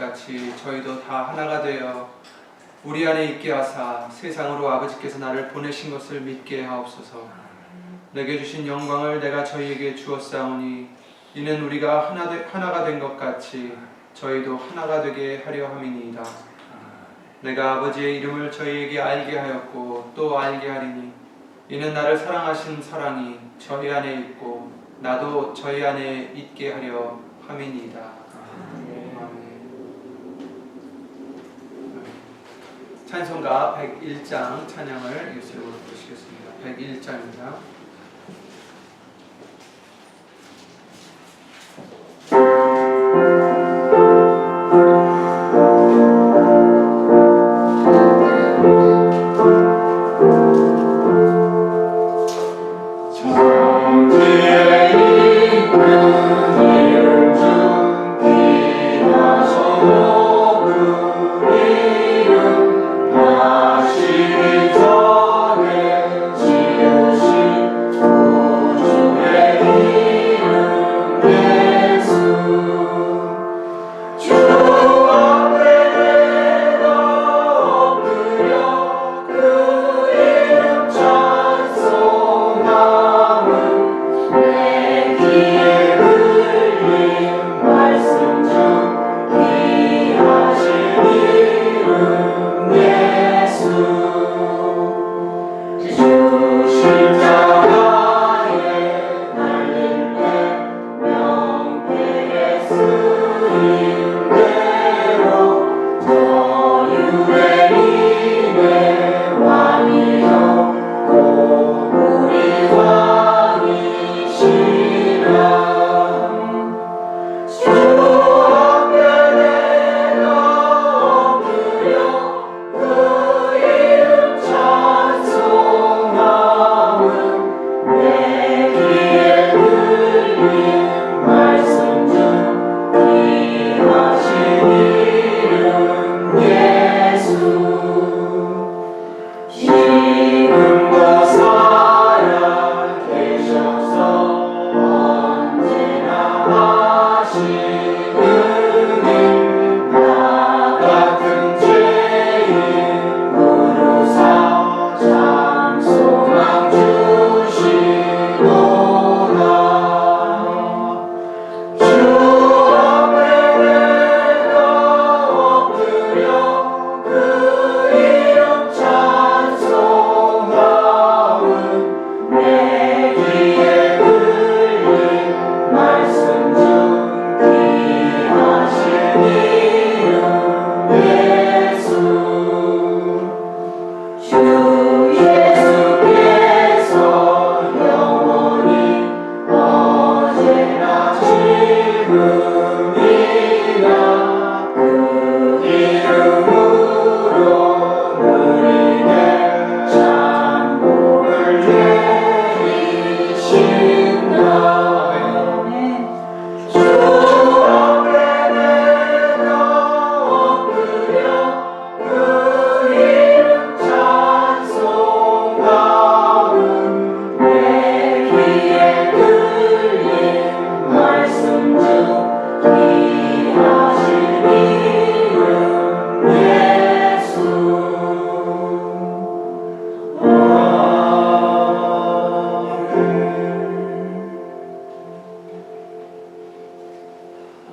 같이 저희도 다 하나가 되어 우리 안에 있게 하사 세상으로 아버지께서 나를 보내신 것을 믿게 하옵소서. 내게 주신 영광을 내가 저희에게 주었사오니 이는 우리가 하나가 된 것 같이 저희도 하나가 되게 하려 함이니이다. 내가 아버지의 이름을 저희에게 알게 하였고 또 알게 하리니 이는 나를 사랑하신 사랑이 저희 안에 있고 나도 저희 안에 있게 하려 함이니이다. 아멘. 찬송가 101장 찬양을 예수님으로 부르시겠습니다. 101장입니다.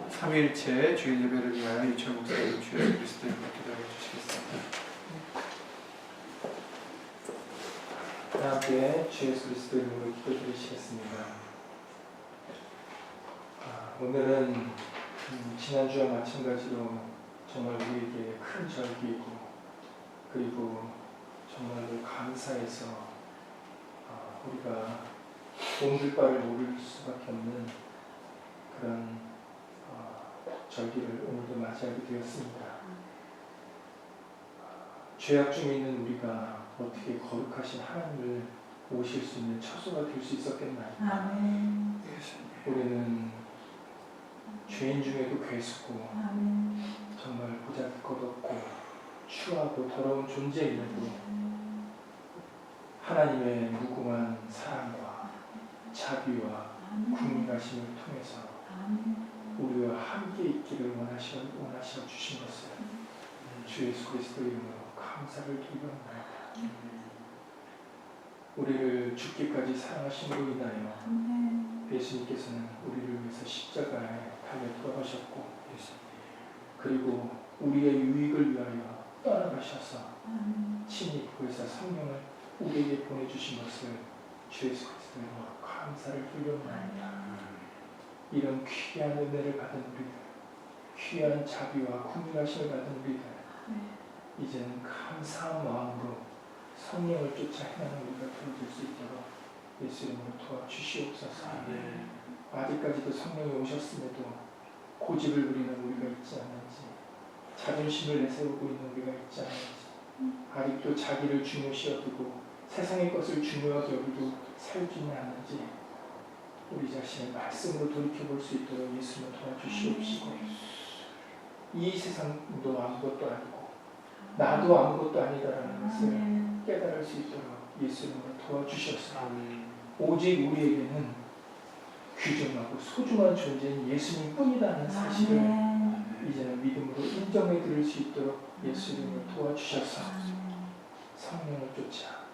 삼위일체 주일 예배를 위하여 이철 목사님 주 예수 그리스도의 이름으로 기도해 주시겠습니다. 함께 주 예수 그리스도의 이름으로 기도드리시겠습니다. 오늘은 지난주와 마찬가지로 정말 우리에게 큰 절기이고 그리고 정말로 감사해서 우리가 옮길 바를 모를 수밖에 없는 그런 절기를 오늘도 맞이하게 되었습니다. 죄악 중에 있는 우리가 어떻게 거룩하신 하나님을 모실 수 있는 처소가 될 수 있었겠나요? 아멘. 우리는 죄인 중에도 괴수고 아멘. 정말 보잘것없고 추하고 더러운 존재임에도 하나님의 무궁한 사랑과 자비와 국민하심을 통해서 우리와 함께 있기를 원하셔 주신 것을 주 예수 그리스도 이름으로 감사를 드리옵나이다. 우리를 죽기까지 사랑하심으로 인하여 예수님께서는 우리를 위해서 십자가에 달려 돌아가셨고, 그리고 우리의 유익을 위하여 떠나가셔서 친히 그에서 성령을 우리에게 보내주신 것을 주 예수 그리스도 이름으로 감사를 드리옵나이다. 이런 귀한 은혜를 받은 우리들, 귀한 자비와 궁휼하심을 받은 우리들, 이제는 감사한 마음으로 성령을 쫓아 행하는 우리가 되어질 수 있도록 예수 이름으로 도와주시옵소서. 아직까지도 성령이 오셨음에도 고집을 부리는 우리가 있지 않는지, 자존심을 내세우고 있는 우리가 있지 않는지, 아직도 자기를 중요시 여기고 세상의 것을 중요하게 여기고 살지는 않는지, 우리 자신의 말씀으로 돌이켜볼 수 있도록 예수님 도와주시옵시고, 이 세상도 아무것도 아니고 나도 아무것도 아니다라는 것을 깨달을 수 있도록 예수님으로 도와주셔서 오직 우리에게는 귀중하고 소중한 존재인 예수님뿐이라는 사실을 이제는 믿음으로 인정해 드릴 수 있도록 예수님을 도와주셔서 성령을 쫓아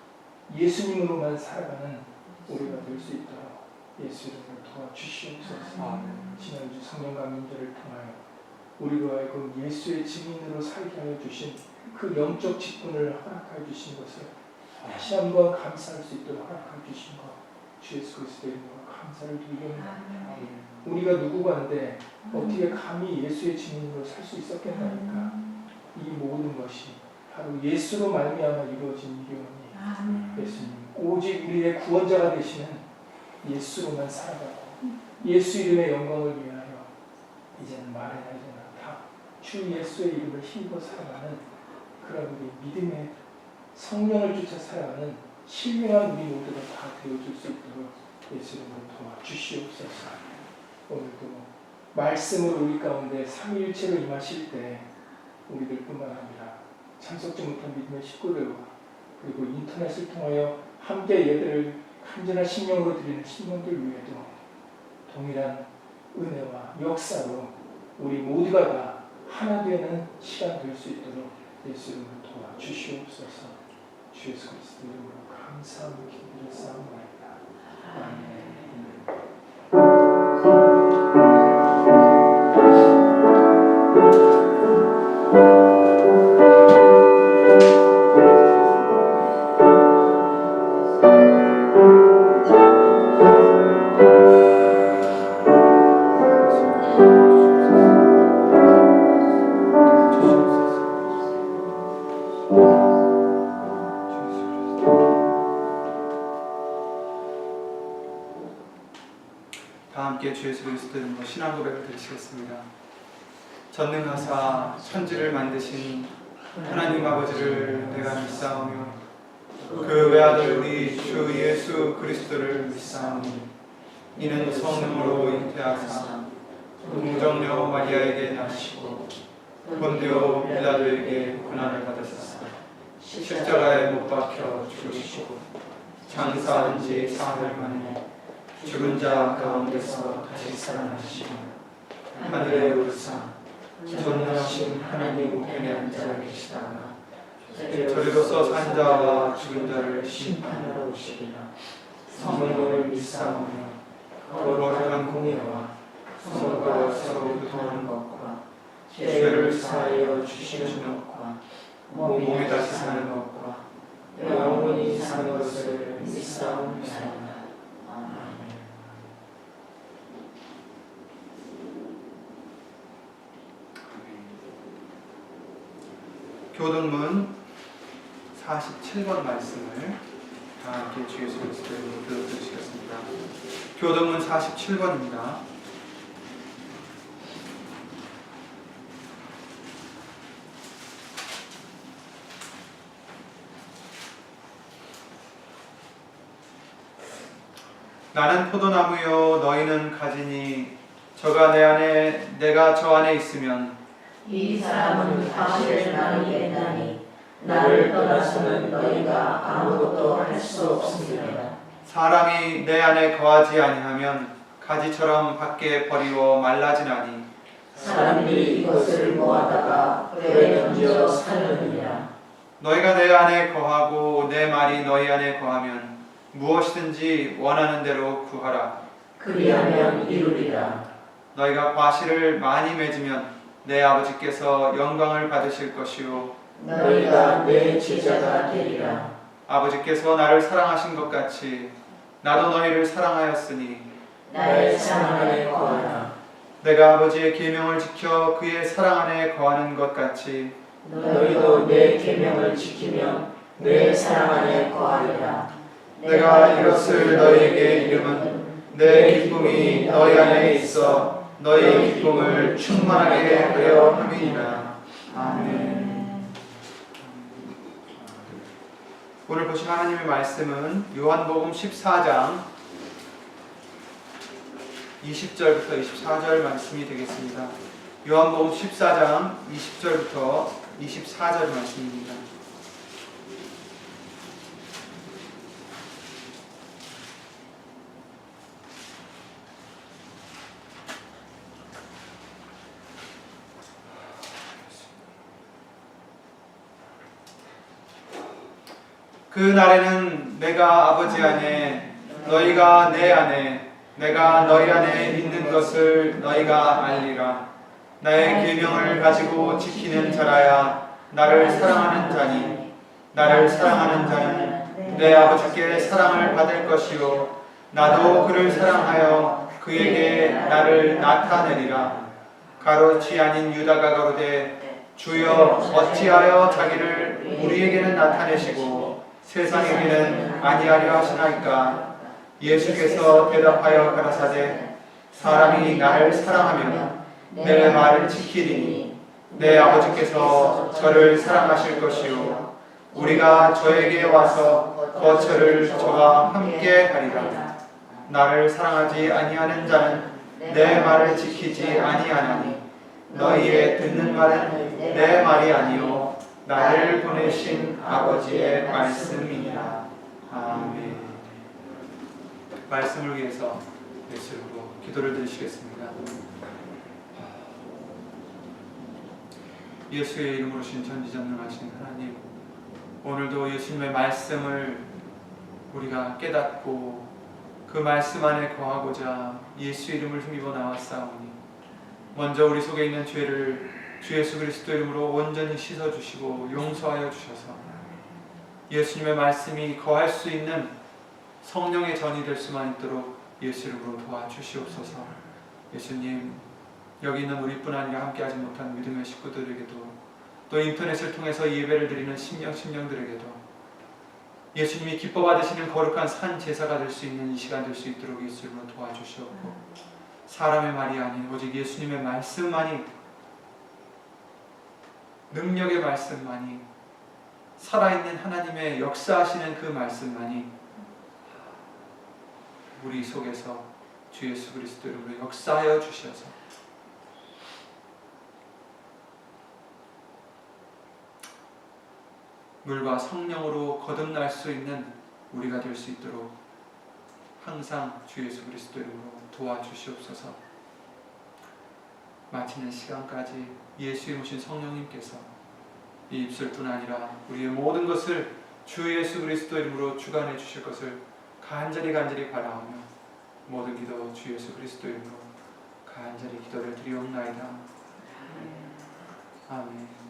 예수님으로만 살아가는 우리가 될 수 있도록 예수님을 도와주시옵소서. 지난주 성령 감인절을 통하여 우리로 하여금 예수의 증인으로 살게 하여 주신 그 영적 직분을 허락하여 주신 것을 다시 한번 감사할 수 있도록 허락하여 주신 것, 주 예수 그리스도의 이름으로 감사를 드리옵나이다. 우리가 누구간데 어떻게 감히 예수의 증인으로 살 수 있었겠나이까. 이 모든 것이 바로 예수로 말미암아 이루어진 일이오니, 예수님 오직 우리의 구원자가 되시는 예수로만 살아가고 예수 이름의 영광을 위하여 이제는 말해야 되는 주 예수의 이름을 힘입어 살아가는 그런 우리 믿음의 성령을 쫓아 살아가는 신령한 우리 모두가 다 되어줄 수 있도록 예수 이름으로 도와주시옵소서. 오늘도 말씀으로 우리 가운데 삼위일체로 임하실 때 우리들뿐만 아니라 참석지 못한 믿음의 식구들과 그리고 인터넷을 통하여 함께 예배를 간절한 심령으로 드리는 신령들 위에도 동일한 은혜와 역사로 우리 모두가 다 하나 되는 시간 될 수 있도록 예수 이름으로 도와주시옵소서. 주 예수 그리스도 이름으로 감사하며 기도드렸사옵나이다. 아멘. 다 함께 주 예수 그리스도 이름으로 신앙 고백을 드리시겠습니다. 전능하사 천지를 만드신 하나님 아버지를 내가 믿사오며 그 외아들 우리 주 예수 그리스도를 믿사오니 이는 성령으로 잉태하사 동정녀 마리아에게 나시고 본디오 빌라도에게 고난을 받으셨사 십자가에 못 박혀 죽으시고 장사한 지 사흘 만에 죽은 자 가운데서 다시 살아나시고 하늘에 오르사 전능하신 하나님 우편에 앉아 계시다가 저리로서 산 자와 죽은 자를 심판하러 오시리라. 성령을 믿사오며 거룩한 공예와 성과 서로 교통하는 것과 죄를 사하여 주시는 것과 몸이 다시 사는 것과 영원히 사는 것을 믿사옵나이다. 교동문 47번 말씀을 다 함께 주 예수 그리스도의 이름으로 들어주시겠습니다. 교동문 47번입니다. 나는 포도나무요 너희는 가지니 저가 내 안에 내가 저 안에 있으면 이 사람은 사실 나를 낸다니 나를 떠나서는 너희가 아무것도 할 수 없습니다. 사람이 내 안에 거하지 아니하면 가지처럼 밖에 버리워 말라지나니 사람들이 이것을 모아다가 궤에 던져 사느니라. 너희가 내 안에 거하고 내 말이 너희 안에 거하면 무엇이든지 원하는 대로 구하라. 그리하면 이루리라. 너희가 과실을 많이 맺으면 내 아버지께서 영광을 받으실 것이요 너희가 내 제자가 되리라. 아버지께서 나를 사랑하신 것 같이 나도 너희를 사랑하였으니 나의 사랑 안에 거하라. 내가 아버지의 계명을 지켜 그의 사랑 안에 거하는 것 같이 너희도 내 계명을 지키며 내 사랑 안에 거하리라. 내가 이것을 너희에게 이름은 내 기쁨이 너희 안에 있어 너희 기쁨을 충만하게 하려 함이니라. 아멘. 오늘 보신 하나님의 말씀은 요한복음 14장 20절부터 24절 말씀이 되겠습니다. 요한복음 14장 20절부터 24절 말씀입니다. 그 날에는 내가 아버지 안에 너희가 내 안에 내가 너희 안에 있는 것을 너희가 알리라. 나의 계명을 가지고 지키는 자라야 나를 사랑하는 자니 나를 사랑하는 자는 내 아버지께 사랑을 받을 것이요 나도 그를 사랑하여 그에게 나를 나타내리라. 가롯이 아닌 유다가 가로되 주여 어찌하여 자기를 우리에게는 나타내시고 세상에게는 아니하려 하시나이까. 예수께서 대답하여 가라사대 사람이 나를 사랑하면 내 말을 지키리니 내 아버지께서 저를 사랑하실 것이요 우리가 저에게 와서 거처를 저와 함께 하리라. 나를 사랑하지 아니하는 자는 내 말을 지키지 아니하나니 너희의 듣는 말은 내 말이 아니요 나를 보내신 아버지의 말씀이니라. 아멘. 말씀을 위해서 예수로 기도를 드리시겠습니다. 예수의 이름으로 신 전지전능하신 하나님, 오늘도 예수님의 말씀을 우리가 깨닫고 그 말씀 안에 거하고자 예수 이름을 힘입어 나왔사오니 먼저 우리 속에 있는 죄를 주 예수 그리스도 이름으로 온전히 씻어주시고 용서하여 주셔서 예수님의 말씀이 거할 수 있는 성령의 전이 될 수만 있도록 예수 이름으로 도와주시옵소서. 예수님, 여기 있는 우리뿐 아니라 함께하지 못한 믿음의 식구들에게도 또 인터넷을 통해서 예배를 드리는 심령들에게도 예수님이 기뻐 받으시는 거룩한 산 제사가 될 수 있는 이 시간 될 수 있도록 예수 이름으로 도와주시옵고 사람의 말이 아닌 오직 예수님의 말씀만이 능력의 말씀만이 살아있는 하나님의 역사하시는 그 말씀만이 우리 속에서 주 예수 그리스도 이름으로 역사하여 주셔서 물과 성령으로 거듭날 수 있는 우리가 될 수 있도록 항상 주 예수 그리스도 이름으로 도와주시옵소서. 마치는 시간까지 예수 이름으신 성령님께서 이 입술뿐 아니라 우리의 모든 것을 주 예수 그리스도 이름으로 주관해 주실 것을 간절히 바라오며 모든 기도 주 예수 그리스도 이름으로 간절히 기도를 드리옵나이다. 아멘.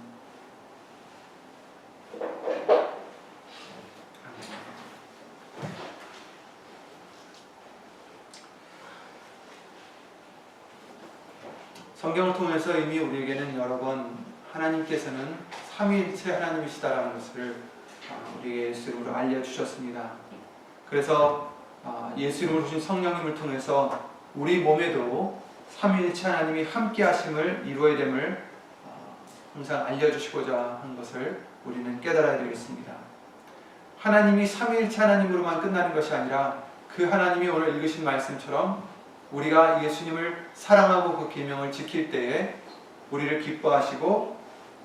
성경을 통해서 이미 우리에게는 여러 번 하나님께서는 삼위일체 하나님이시다라는 것을 우리에게 예수 이름으로 알려주셨습니다. 그래서 예수 이름으로 주신 성령님을 통해서 우리 몸에도 삼위일체 하나님이 함께 하심을 이루어야 됨을 항상 알려주시고자 하는 것을 우리는 깨달아야 되겠습니다. 하나님이 삼위일체 하나님으로만 끝나는 것이 아니라 그 하나님이 오늘 읽으신 말씀처럼 우리가 예수님을 사랑하고 그 계명을 지킬 때에 우리를 기뻐하시고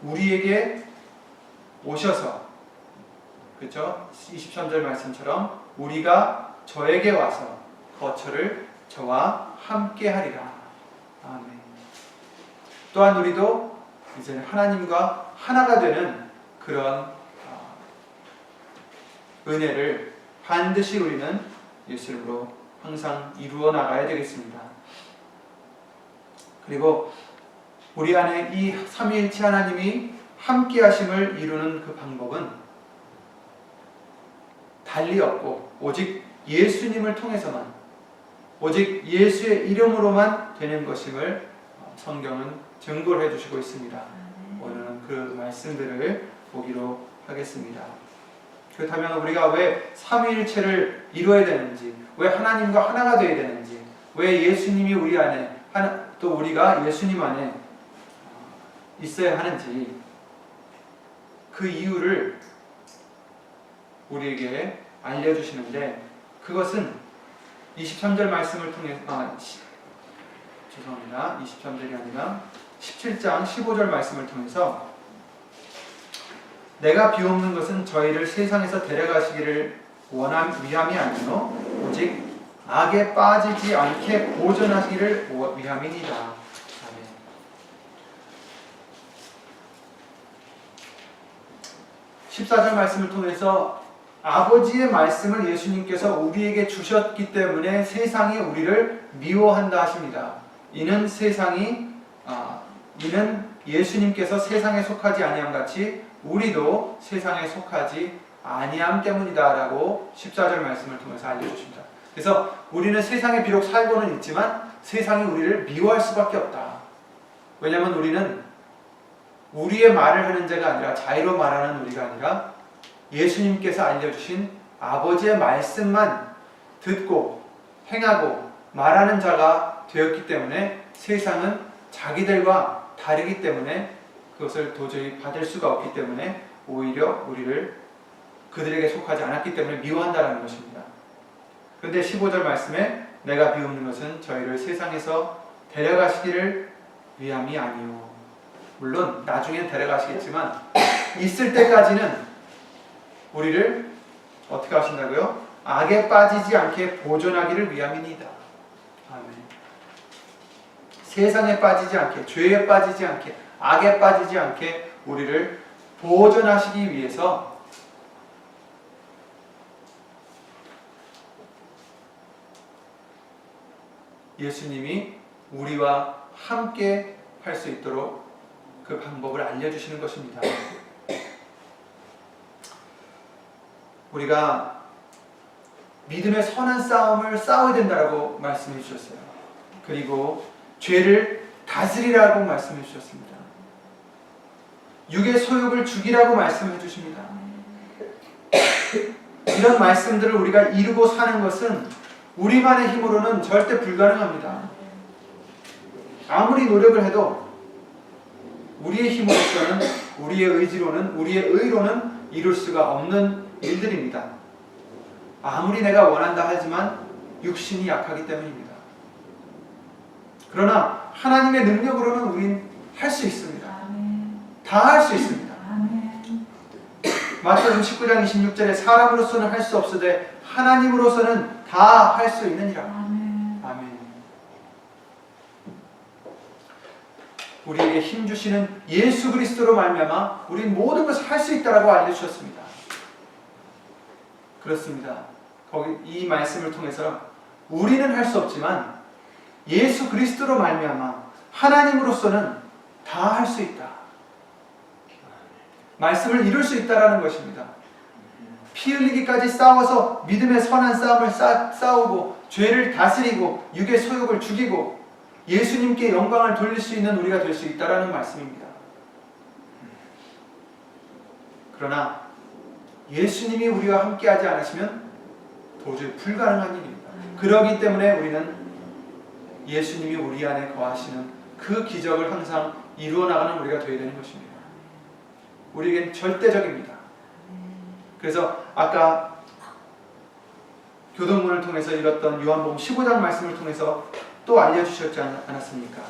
우리에게 오셔서, 그렇죠? 23절 말씀처럼 우리가 저에게 와서 거처를 저와 함께 하리라. 아멘. 또한 우리도 이제 하나님과 하나가 되는 그런 은혜를 반드시 우리는 예수 이름으로 항상 이루어 나가야 되겠습니다. 그리고 우리 안에 이 삼위일체 하나님이 함께 하심을 이루는 그 방법은 달리 없고 오직 예수님을 통해서만, 오직 예수의 이름으로만 되는 것임을 성경은 증거를 해주시고 있습니다. 오늘은 그 말씀들을 보기로 하겠습니다. 그렇다면 우리가 왜 삼위일체를 이루어야 되는지, 왜 하나님과 하나가 되어야 되는지, 왜 예수님이 우리 안에, 또 우리가 예수님 안에 있어야 하는지, 그 이유를 우리에게 알려주시는데, 그것은 23절 말씀을 통해, 죄송합니다. 23절이 아니라 17장 15절 말씀을 통해서, 내가 비옵는 것은 저희를 세상에서 데려가시기를 위함이 아니요 오직 악에 빠지지 않게 보존하시기를 위함이니라. 아멘. 14절 말씀을 통해서 아버지의 말씀을 예수님께서 우리에게 주셨기 때문에 세상이 우리를 미워한다 하십니다. 이는 예수님께서 세상에 속하지 아니함 같이 우리도 세상에 속하지 아니함 때문이다 라고 14절 말씀을 통해서 알려주십니다. 그래서 우리는 세상에 비록 살고는 있지만 세상이 우리를 미워할 수밖에 없다. 왜냐하면 우리는 우리의 말을 하는 자가 아니라 자유로 말하는 우리가 아니라 예수님께서 알려주신 아버지의 말씀만 듣고 행하고 말하는 자가 되었기 때문에 세상은 자기들과 다르기 때문에 그것을 도저히 받을 수가 없기 때문에 오히려 우리를 그들에게 속하지 않았기 때문에 미워한다는 것입니다. 그런데 15절 말씀에 내가 비웃는 것은 저희를 세상에서 데려가시기를 위함이 아니요. 물론 나중엔 데려가시겠지만 있을 때까지는 우리를 어떻게 하신다고요? 악에 빠지지 않게 보존하기를 위함이니이다. 아멘. 세상에 빠지지 않게, 죄에 빠지지 않게, 악에 빠지지 않게 우리를 보존하시기 위해서 예수님이 우리와 함께 할 수 있도록 그 방법을 알려주시는 것입니다. 우리가 믿음의 선한 싸움을 싸워야 된다고 말씀해 주셨어요. 그리고 죄를 다스리라고 말씀해 주셨습니다. 육의 소욕을 죽이라고 말씀해 주십니다. 이런 말씀들을 우리가 이루고 사는 것은 우리만의 힘으로는 절대 불가능합니다. 아무리 노력을 해도 우리의 힘으로서는, 우리의 의지로는, 우리의 의로는 이룰 수가 없는 일들입니다. 아무리 내가 원한다 하지만 육신이 약하기 때문입니다. 그러나 하나님의 능력으로는 우린 할 수 있습니다. 다 할 수 있습니다. 마태복음 19장 26절에 사람으로서는 할 수 없으되 하나님으로서는 다 할 수 있느니라. 아멘. 우리에게 힘 주시는 예수 그리스도로 말미암아 우린 모든 것을 할 수 있다라고 알려주셨습니다. 그렇습니다. 이 말씀을 통해서 우리는 할 수 없지만 예수 그리스도로 말미암아 하나님으로서는 다 할 수 있다. 말씀을 이룰 수 있다라는 것입니다. 피 흘리기까지 싸워서 믿음의 선한 싸움을 싸우고 죄를 다스리고 육의 소욕을 죽이고 예수님께 영광을 돌릴 수 있는 우리가 될 수 있다라는 말씀입니다. 그러나 예수님이 우리와 함께하지 않으시면 도저히 불가능한 일입니다. 그렇기 때문에 우리는 예수님이 우리 안에 거하시는 그 기적을 항상 이루어 나가는 우리가 되어야 되는 것입니다. 우리에겐 절대적입니다. 그래서 아까 교동문을 통해서 읽었던 요한복음 15장 말씀을 통해서 또 알려주셨지 않았습니까?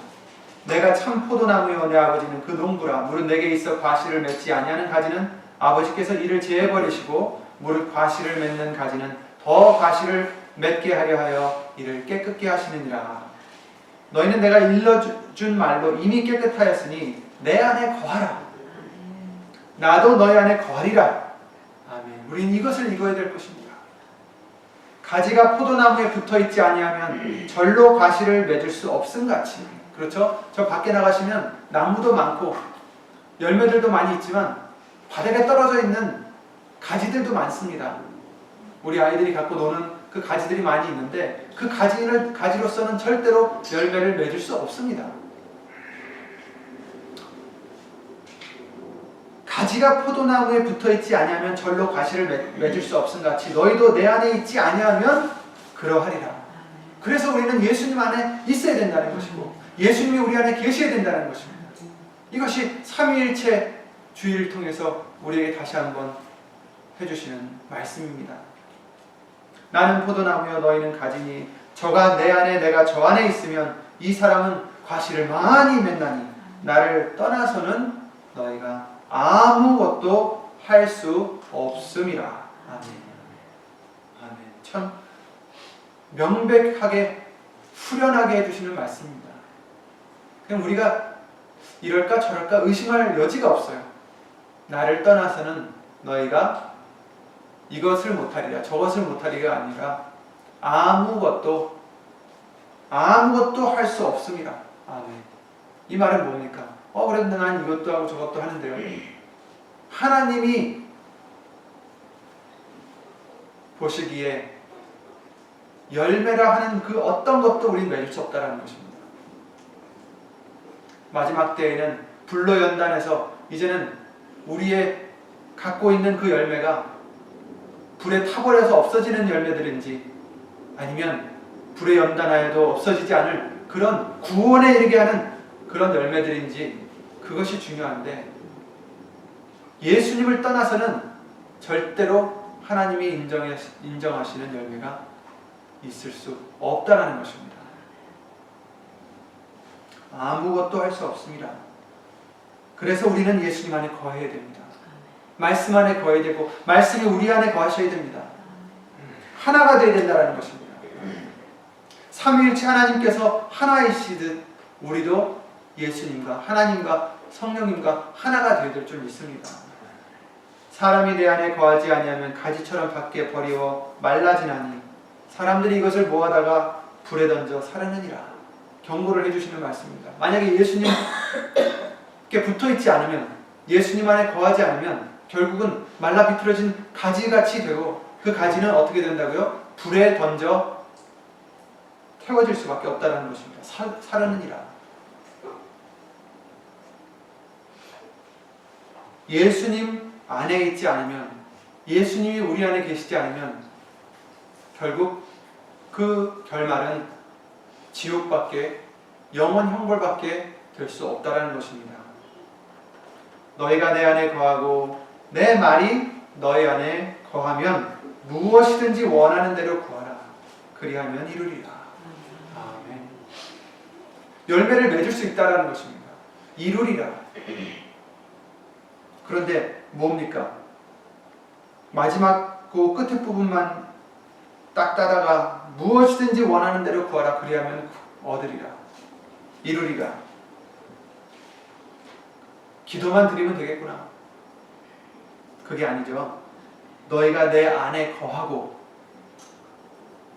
내가 참 포도나무요 내 아버지는 그 농부라. 무릇 내게 있어 과실을 맺지 아니하는 가지는 아버지께서 이를 제해버리시고 무릇 과실을 맺는 가지는 더 과실을 맺게 하려 하여 이를 깨끗게 하시느니라. 너희는 내가 일러준 말로 이미 깨끗하였으니 내 안에 거하라. 나도 너희 안에 거하리라. 아멘. 우린 이것을 읽어야 될 것입니다. 가지가 포도나무에 붙어있지 아니하면 절로 과실을 맺을 수 없음같이. 그렇죠? 저 밖에 나가시면 나무도 많고 열매들도 많이 있지만 바닥에 떨어져 있는 가지들도 많습니다. 우리 아이들이 갖고 노는 그 가지들이 많이 있는데 그 가지로서는 절대로 열매를 맺을 수 없습니다. 가지가 포도나무에 붙어있지 아니하면 절로 과실을 맺을 수 없음같이 너희도 내 안에 있지 아니하면 그러하리라. 그래서 우리는 예수님 안에 있어야 된다는 것이고 예수님이 우리 안에 계셔야 된다는 것입니다. 이것이 삼위일체 주의를 통해서 우리에게 다시 한번 해주시는 말씀입니다. 나는 포도나무여 너희는 가지니 저가 내 안에 내가 저 안에 있으면 이 사람은 과실을 많이 맺나니 나를 떠나서는 너희가 아무것도 할 수 없음이라. 아멘. 아멘. 참 명백하게 후련하게 해주시는 말씀입니다. 그냥 우리가 이럴까 저럴까 의심할 여지가 없어요. 나를 떠나서는 너희가 이것을 못하리라 저것을 못하리가 아니라 아무것도 할 수 없음이라. 아멘. 이 말은 뭡니까? 그런데 난 이것도 하고 저것도 하는데요. 하나님이 보시기에 열매라 하는 그 어떤 것도 우리는 맺을 수 없다는 것입니다. 마지막 때에는 불로 연단해서 이제는 우리의 갖고 있는 그 열매가 불에 타버려서 없어지는 열매들인지 아니면 불에 연단하여도 없어지지 않을 그런 구원에 이르게 하는 그런 열매들인지 그것이 중요한데 예수님을 떠나서는 절대로 하나님이 인정하시는 열매가 있을 수 없다는 것입니다. 아무것도 할 수 없습니다. 그래서 우리는 예수님 안에 거해야 됩니다. 말씀 안에 거해야 되고 말씀이 우리 안에 거하셔야 됩니다. 하나가 되어야 된다는 것입니다. 삼위일체 하나님께서 하나이시듯 우리도 예수님과 하나님과 성령님과 하나가 되어야 될 줄 믿습니다. 사람이 내 안에 거하지 아니하면 가지처럼 밖에 버리워 말라지나니 사람들이 이것을 모아다가 불에 던져 사르느니라. 경고를 해주시는 말씀입니다. 만약에 예수님께 붙어있지 않으면 예수님 안에 거하지 않으면 결국은 말라 비틀어진 가지같이 되고 그 가지는 어떻게 된다고요? 불에 던져 태워질 수밖에 없다는 것입니다. 사르느니라. 예수님 안에 있지 않으면 예수님이 우리 안에 계시지 않으면 결국 그 결말은 지옥밖에 영원 형벌밖에 될 수 없다는 것입니다. 너희가 내 안에 거하고 내 말이 너희 안에 거하면 무엇이든지 원하는 대로 구하라. 그리하면 이루리라. 아멘. 열매를 맺을 수 있다는 것입니다. 이루리라. 그런데 뭡니까? 마지막 그 끝에 부분만 딱 따다가 무엇이든지 원하는 대로 구하라. 그리하면 얻으리라. 이루리라. 기도만 드리면 되겠구나. 그게 아니죠. 너희가 내 안에 거하고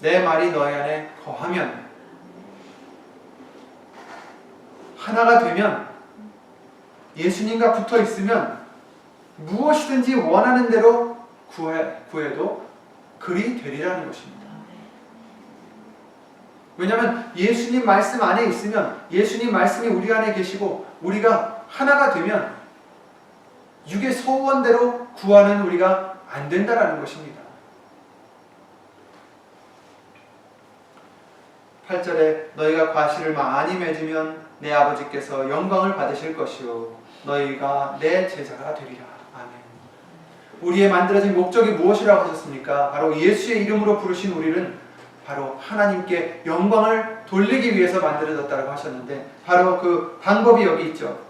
내 말이 너희 안에 거하면 하나가 되면 예수님과 붙어 있으면 무엇이든지 원하는 대로 구해도 그리 되리라는 것입니다. 왜냐하면 예수님 말씀 안에 있으면 예수님 말씀이 우리 안에 계시고 우리가 하나가 되면 육의 소원대로 구하는 우리가 안 된다라는 것입니다. 8절에 너희가 과실을 많이 맺으면 내 아버지께서 영광을 받으실 것이요 너희가 내 제자가 되리라. 아멘. 우리의 만들어진 목적이 무엇이라고 하셨습니까? 바로 예수의 이름으로 부르신 우리는 바로 하나님께 영광을 돌리기 위해서 만들어졌다고 하셨는데 바로 그 방법이 여기 있죠.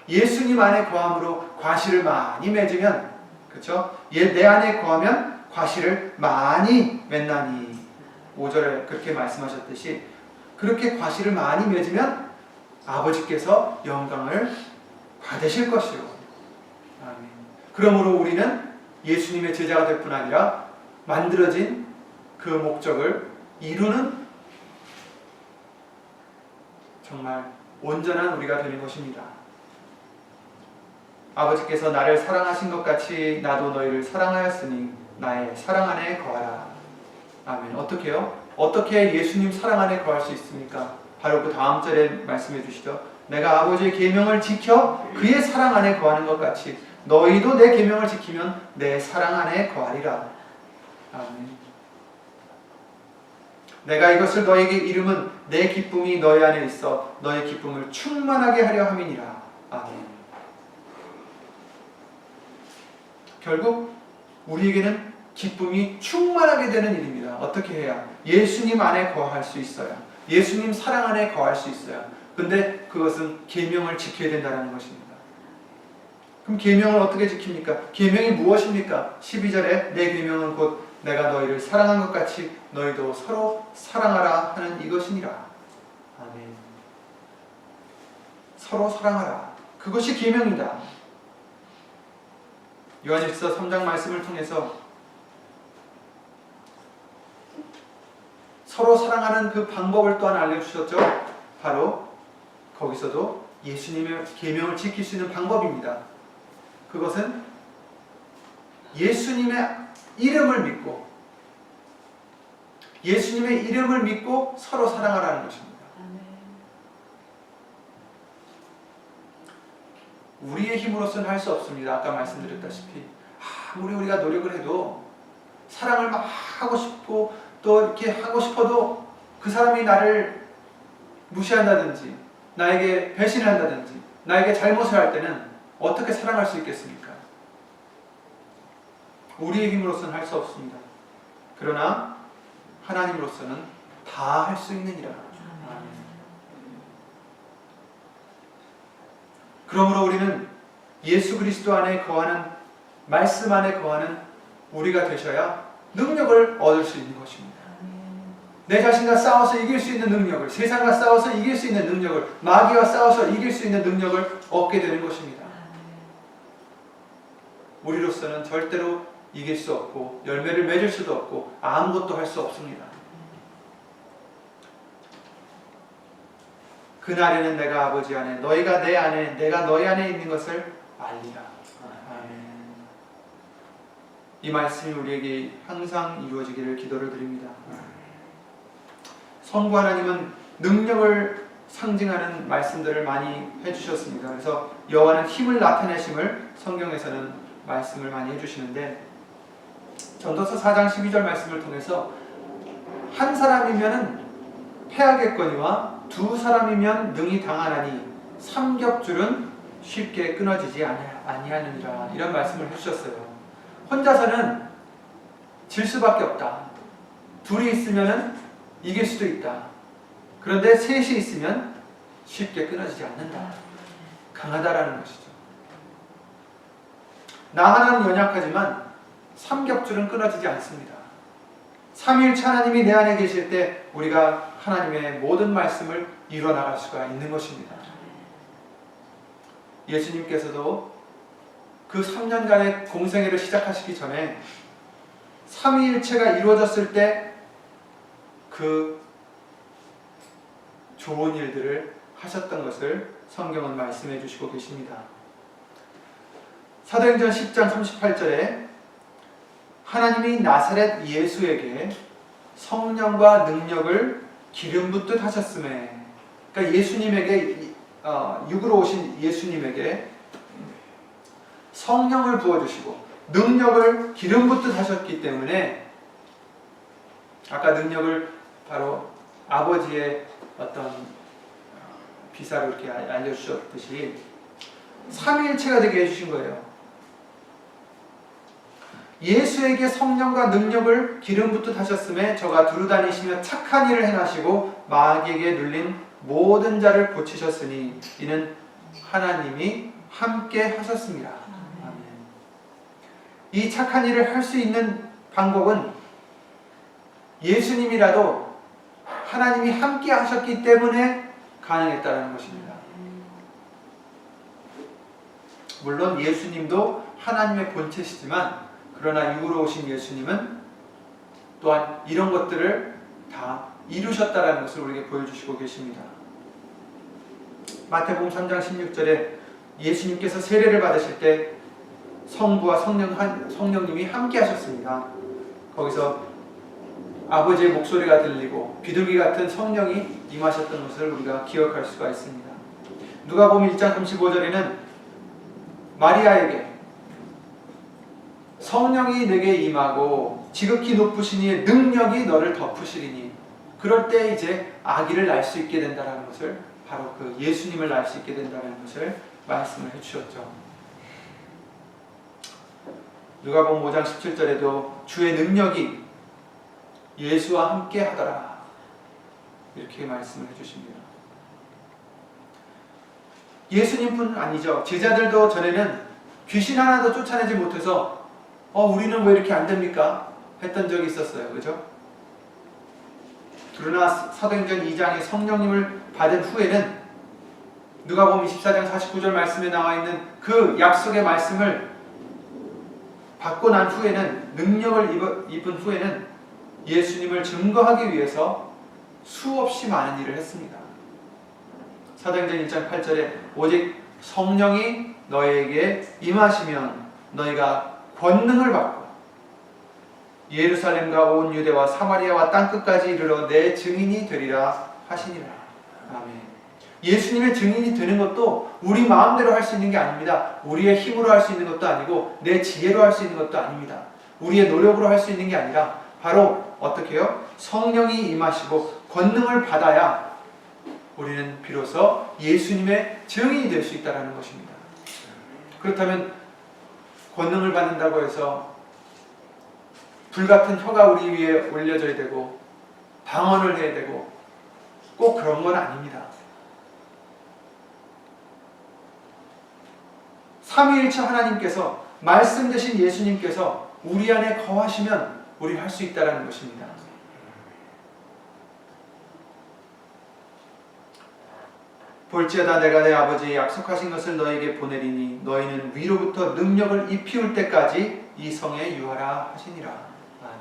예수님 안에 거함으로 과실을 많이 맺으면, 그렇죠? 내 안에 거하면 과실을 많이 맺나니 5절에 그렇게 말씀하셨듯이 그렇게 과실을 많이 맺으면 아버지께서 영광을 받으실 것이요. 아멘. 그러므로 우리는 예수님의 제자가 될 뿐 아니라 만들어진 그 목적을 이루는 정말 온전한 우리가 되는 것입니다. 아버지께서 나를 사랑하신 것 같이 나도 너희를 사랑하였으니 나의 사랑 안에 거하라. 아멘. 어떻게요? 어떻게 예수님 사랑 안에 거할 수 있습니까? 바로 그 다음 절에 말씀해 주시죠. 내가 아버지의 계명을 지켜 그의 사랑 안에 거하는 것 같이 너희도 내 계명을 지키면 내 사랑 안에 거하리라. 아멘. 내가 이것을 너에게 이름은 내 기쁨이 너희 안에 있어 너의 기쁨을 충만하게 하려 함이니라. 아멘. 결국 우리에게는 기쁨이 충만하게 되는 일입니다. 어떻게 해야? 예수님 안에 거할 수 있어요. 예수님 사랑 안에 거할 수 있어요. 근데 그것은 계명을 지켜야 된다는 것입니다. 그럼 계명을 어떻게 지킵니까? 계명이 무엇입니까? 12절에 내 계명은 곧 내가 너희를 사랑한 것 같이 너희도 서로 사랑하라 하는 이것이니라. 아멘. 서로 사랑하라. 그것이 계명이다. 요한일서 3장 말씀을 통해서 서로 사랑하는 그 방법을 또한 알려주셨죠. 바로 거기서도 예수님의 계명을 지킬 수 있는 방법입니다. 그것은 예수님의 이름을 믿고 예수님의 이름을 믿고 서로 사랑하라는 것입니다. 우리의 힘으로서는 할 수 없습니다. 아까 말씀드렸다시피 아무리 우리가 노력을 해도 사랑을 막 하고 싶고 또 이렇게 하고 싶어도 그 사람이 나를 무시한다든지 나에게 배신을 한다든지 나에게 잘못을 할 때는 어떻게 사랑할 수 있겠습니까? 우리의 힘으로서는 할 수 없습니다. 그러나 하나님으로서는 다 할 수 있느니라. 그러므로 우리는 예수 그리스도 안에 거하는 말씀 안에 거하는 우리가 되셔야 능력을 얻을 수 있는 것입니다. 내 자신과 싸워서 이길 수 있는 능력을, 세상과 싸워서 이길 수 있는 능력을, 마귀와 싸워서 이길 수 있는 능력을 얻게 되는 것입니다. 우리로서는 절대로 이길 수 없고 열매를 맺을 수도 없고 아무것도 할 수 없습니다. 그날에는 내가 아버지 안에 너희가 내 안에 내가 너희 안에 있는 것을 알리라. 아멘. 이 말씀이 우리에게 항상 이루어지기를 기도를 드립니다. 성부 하나님은 능력을 상징하는 말씀들을 많이 해주셨습니다. 그래서 여호와는 힘을 나타내심을 성경에서는 말씀을 많이 해주시는데 전도서 4장 12절 말씀을 통해서 한 사람이면은 패하겠거니와 두 사람이면 능히 당하나니 삼겹줄은 쉽게 끊어지지 아니하느니라. 이런 말씀을 해주셨어요. 혼자서는 질 수밖에 없다. 둘이 있으면 이길 수도 있다. 그런데 셋이 있으면 쉽게 끊어지지 않는다. 강하다라는 것이죠. 나 하나는 연약하지만 삼겹줄은 끊어지지 않습니다. 삼위일체 하나님이 내 안에 계실 때 우리가 하나님의 모든 말씀을 이뤄나갈 수가 있는 것입니다. 예수님께서도 그 3년간의 공생애를 시작하시기 전에 삼위일체가 이루어졌을 때 그 좋은 일들을 하셨던 것을 성경은 말씀해 주시고 계십니다. 사도행전 10장 38절에 하나님이 나사렛 예수에게 성령과 능력을 기름 붓듯 하셨음에, 그러니까 예수님에게 육으로 오신 예수님에게 성령을 부어주시고 능력을 기름 붓듯 하셨기 때문에 아까 능력을 바로 아버지의 어떤 비사로 이렇게 알려주셨듯이 삼위일체가 되게 해주신 거예요. 예수에게 성령과 능력을 기름 붓듯 하셨음에 저가 두루 다니시며 착한 일을 행하시고 마귀에게 눌린 모든 자를 고치셨으니 이는 하나님이 함께 하셨습니다. 아멘. 이 착한 일을 할 수 있는 방법은 예수님이라도 하나님이 함께 하셨기 때문에 가능했다는 것입니다. 물론 예수님도 하나님의 본체시지만 그러나 이후로 오신 예수님은 또한 이런 것들을 다 이루셨다는 것을 우리에게 보여주시고 계십니다. 마태복음 3장 16절에 예수님께서 세례를 받으실 때 성부와 성령님이 함께 하셨습니다. 거기서 아버지의 목소리가 들리고 비둘기 같은 성령이 임하셨던 것을 우리가 기억할 수가 있습니다. 누가복음 1장 35절에는 마리아에게 성령이 내게 임하고 지극히 높으신 이의 능력이 너를 덮으시리니 그럴 때 이제 아기를 낳을 수 있게 된다는 것을, 바로 그 예수님을 낳을 수 있게 된다는 것을 말씀을 해주셨죠. 누가복음 5장 17절에도 주의 능력이 예수와 함께 하더라 이렇게 말씀을 해주십니다. 예수님뿐 아니죠. 제자들도 전에는 귀신 하나도 쫓아내지 못해서 우리는 왜 이렇게 안 됩니까? 했던 적이 있었어요. 그죠? 그러나 사도행전 2장에 성령님을 받은 후에는 누가복음 24장 49절 말씀에 나와 있는 그 약속의 말씀을 받고 난 후에는, 능력을 입은 후에는 예수님을 증거하기 위해서 수없이 많은 일을 했습니다. 사도행전 1장 8절에 오직 성령이 너희에게 임하시면 너희가 권능을 받고 예루살렘과 온 유대와 사마리아와 땅끝까지 이르러 내 증인이 되리라 하시니라. 아멘. 예수님의 증인이 되는 것도 우리 마음대로 할 수 있는 게 아닙니다. 우리의 힘으로 할 수 있는 것도 아니고 내 지혜로 할 수 있는 것도 아닙니다. 우리의 노력으로 할 수 있는 게 아니라 바로 어떻게 해요? 성령이 임하시고 권능을 받아야 우리는 비로소 예수님의 증인이 될 수 있다는 것입니다. 그렇다면 권능을 받는다고 해서 불같은 혀가 우리 위에 올려져야 되고 방언을 해야 되고 꼭 그런 건 아닙니다. 삼위일체 하나님께서, 말씀 되신 예수님께서 우리 안에 거하시면 우리 할 수 있다는 것입니다. 볼지어다 내가 내 아버지의 약속하신 것을 너에게 보내리니 너희는 위로부터 능력을 입히울 때까지 이 성에 유하라 하시니라. 아멘.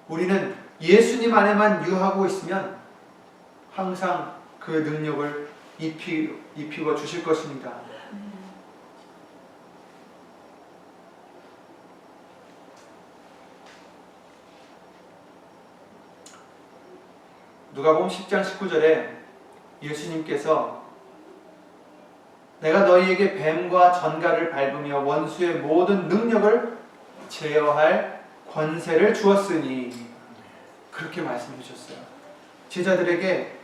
우리는 예수님 안에만 유하고 있으면 항상 그 능력을 입히고 주실 것입니다. 누가복음 10장 19절에 예수님께서 내가 너희에게 뱀과 전갈을 밟으며 원수의 모든 능력을 제어할 권세를 주었으니 그렇게 말씀해 주셨어요. 제자들에게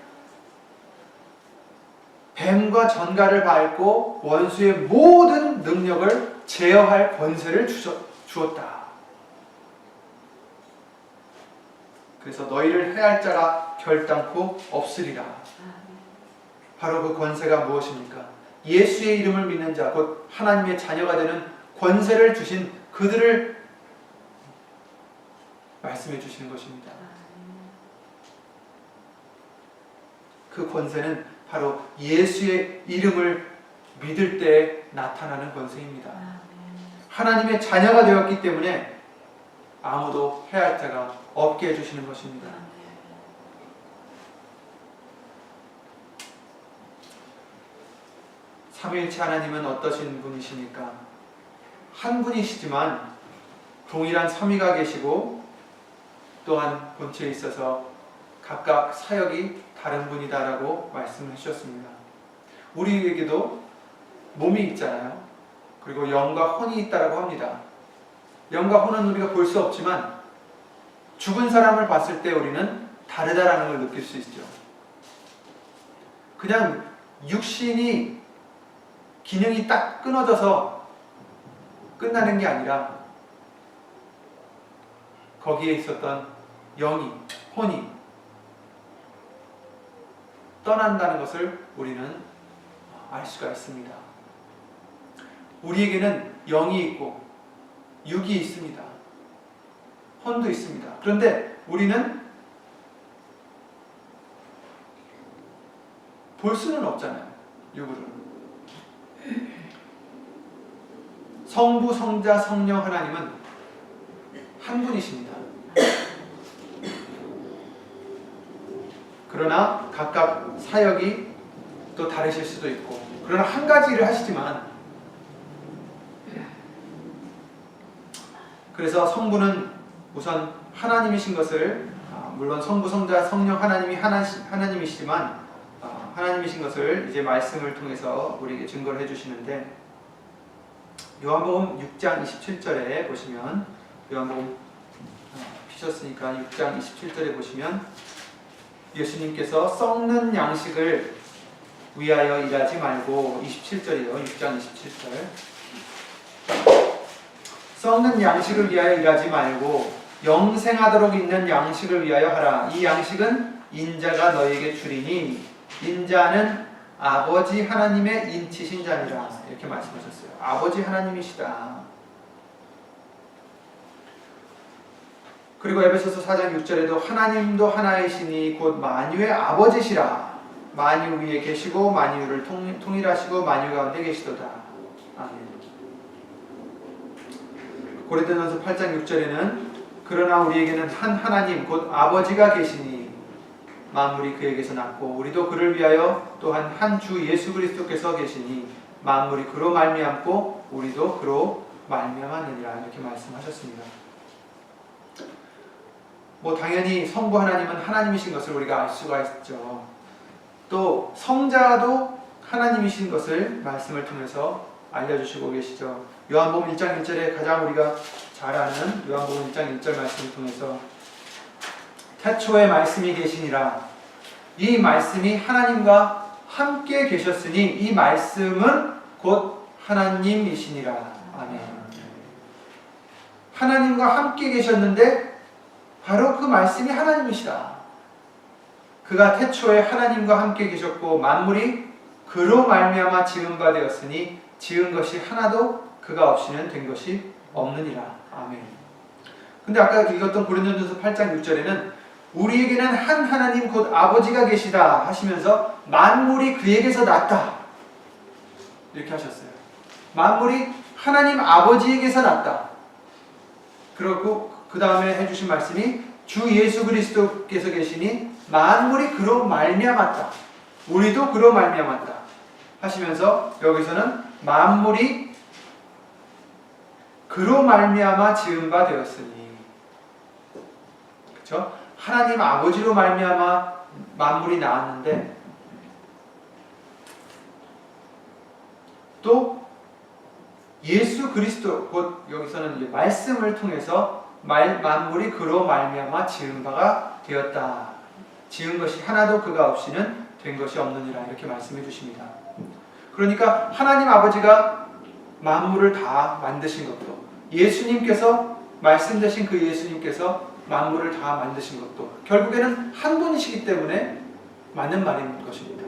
뱀과 전갈을 밟고 원수의 모든 능력을 제어할 권세를 주었다. 그래서 너희를 해할 자가 결단코 없으리라. 바로 그 권세가 무엇입니까? 예수의 이름을 믿는 자, 곧 하나님의 자녀가 되는 권세를 주신 그들을 말씀해 주시는 것입니다. 그 권세는 바로 예수의 이름을 믿을 때 나타나는 권세입니다. 하나님의 자녀가 되었기 때문에 아무도 해할 자가 없게 해주시는 것입니다. 삼위일체 하나님은 어떠신 분이십니까? 한 분이시지만 동일한 삼위가 계시고 또한 본체에 있어서 각각 사역이 다른 분이다라고 말씀을 해주셨습니다. 우리에게도 몸이 있잖아요. 그리고 영과 혼이 있다라고 합니다. 영과 혼은 우리가 볼 수 없지만 죽은 사람을 봤을 때 우리는 다르다라는 걸 느낄 수 있죠. 그냥 육신이 기능이 딱 끊어져서 끝나는 게 아니라 거기에 있었던 영이, 혼이 떠난다는 것을 우리는 알 수가 있습니다. 우리에게는 영이 있고 육이 있습니다. 혼도 있습니다. 그런데 우리는 볼 수는 없잖아요. 육으로는. 성부, 성자, 성령 하나님은 한 분이십니다. 그러나 각각 사역이 또 다르실 수도 있고, 그러나 한 가지 일을 하시지만, 그래서 성부는 우선 하나님이신 것을, 물론 성부, 성자, 성령 하나님이 하나님이시지만 하나님이신 것을 이제 말씀을 통해서 우리에게 증거를 해주시는데, 요한복음 6장 27절에 보시면, 요한복음 피셨으니까 6장 27절에 보시면 예수님께서 썩는 양식을 위하여 일하지 말고, 27절이에요. 6장 27절. 썩는 양식을 위하여 일하지 말고 영생하도록 있는 양식을 위하여 하라. 이 양식은 인자가 너희에게 주리니 인자는 아버지 하나님의 인치신 자니라. 이렇게 말씀하셨어요. 아버지 하나님이시다. 그리고 에베소서 4장 6절에도 하나님도 하나이시니 곧 만유의 아버지시라. 만유 위에 계시고 만유를 통일하시고 만유 가운데 계시도다. 아멘. 고린도전서 8장 6절에는 그러나 우리에게는 한 하나님 곧 아버지가 계시니 만물이 그에게서 났고 우리도 그를 위하여 또한 한 주 예수 그리스도께서 계시니 만물이 그로 말미암고 우리도 그로 말미암았느니라. 이렇게 말씀하셨습니다. 당연히 성부 하나님은 하나님이신 것을 우리가 알 수가 있죠. 또 성자도 하나님이신 것을 말씀을 통해서 알려주시고 계시죠. 요한복음 1장 1절에 가장 우리가 잘 아는 요한복음 1장 1절 말씀을 통해서 태초에 말씀이 계시니라. 이 말씀이 하나님과 함께 계셨으니 이 말씀은 곧 하나님이시니라. 아멘. 하나님과 함께 계셨는데 바로 그 말씀이 하나님이시다. 그가 태초에 하나님과 함께 계셨고 만물이 그로 말미암아 지은 바 되었으니 지은 것이 하나도 그가 없이는 된 것이 없느니라. 아멘. 근데 아까 읽었던 고린도전서 8장 6절에는 우리에게는 한 하나님 곧 아버지가 계시다 하시면서 만물이 그에게서 났다. 이렇게 하셨어요. 만물이 하나님 아버지에게서 났다. 그리고 그 다음에 해주신 말씀이 주 예수 그리스도께서 계시니 만물이 그로 말미암았다. 우리도 그로 말미암았다. 하시면서 여기서는 만물이 그로 말미암아 지은 바 되었으니, 그렇죠? 하나님 아버지로 말미암아 만물이 나왔는데 또 예수 그리스도 곧 여기서는 이제 말씀을 통해서 만물이 그로 말미암아 지은 바가 되었다. 지은 것이 하나도 그가 없이는 된 것이 없느니라. 이렇게 말씀해 주십니다. 그러니까 하나님 아버지가 만물을 다 만드신 것도, 예수님께서 말씀되신 그 예수님께서 만물을 다 만드신 것도 결국에는 한 분이시기 때문에 맞는 말인 것입니다.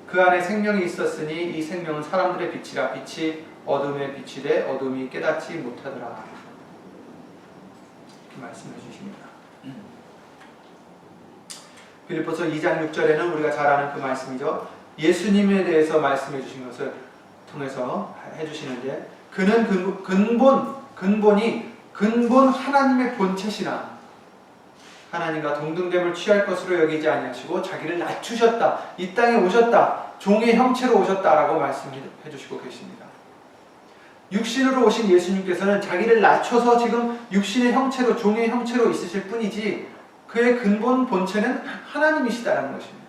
그 안에 생명이 있었으니 이 생명은 사람들의 빛이라. 빛이 어둠에 비치되 어둠이 깨닫지 못하더라. 이렇게 말씀해 주십니다. 빌립보서 2장 6절에는 우리가 잘 아는 그 말씀이죠. 예수님에 대해서 말씀해 주신 것을 통해서 해주시는데 그는 근본 하나님의 본체시나 하나님과 동등됨을 취할 것으로 여기지 아니하시고 자기를 낮추셨다. 이 땅에 오셨다. 종의 형체로 오셨다라고 말씀해 주시고 계십니다. 육신으로 오신 예수님께서는 자기를 낮춰서 지금 육신의 형체로, 종의 형체로 있으실 뿐이지 그의 근본 본체는 하나님이시다라는 것입니다.